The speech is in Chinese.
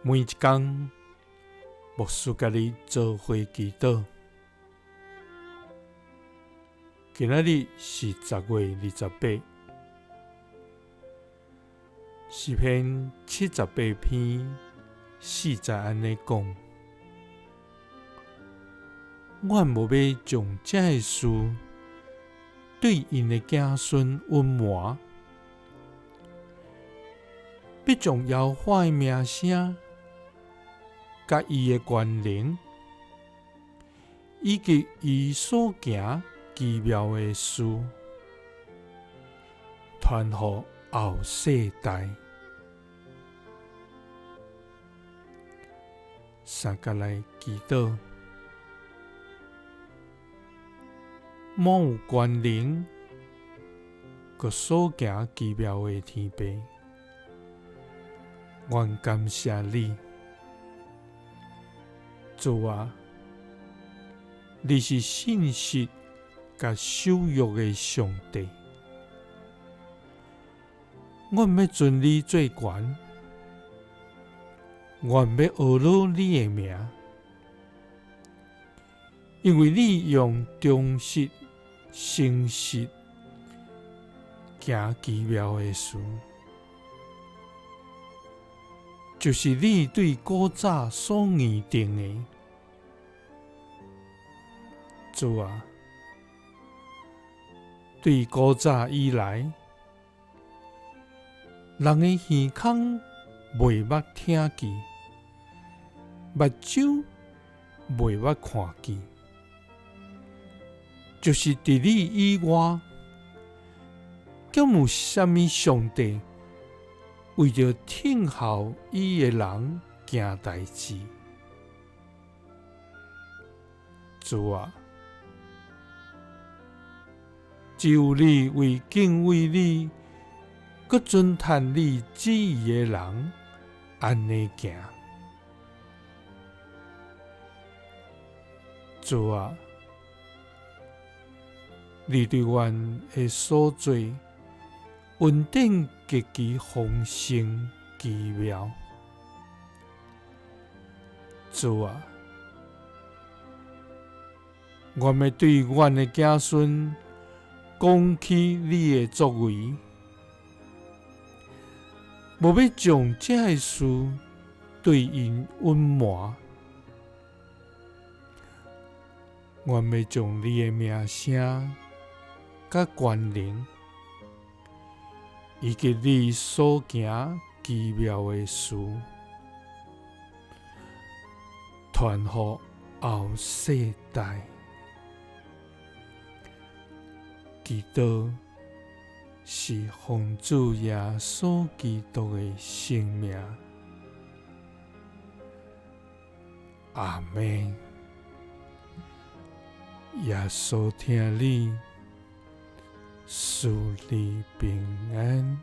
每一天，牧师甲你做伙祈祷。今仔日是10月28，诗篇78篇40安尼讲：阮无要将这个事对因的子孙隐瞒，要将耶和华的名声甲伊的权能，以及伊所行奇妙的事，传予后世代。三甲来祈祷，满有权能，佮所行奇妙的天父，愿感谢你。主啊，你是信实甲守约的上帝，阮要尊你做权，阮要学讨你的名，因为你用忠实、诚实行奇妙的事，就是你对古早所拟定的。主啊，对古早以来，人的耳孔袂捌听见，目睭袂捌看见，就是伫你以外，敢有啥物上帝为着听候伊的人行代志？主啊，只有你为敬畏你、佮尊叹你旨意的人安尼行。主啊，你对阮的所做恩典极其丰盛奇妙。主啊，阮要对阮的子孙讲起你的作为，无要将这个事对因隐瞒。阮要将你的名声甲权能，以及你所行奇妙的事，传予后世代。祈祷是奉主耶稣基督的圣名，阿们。耶稣听你，赐你平安。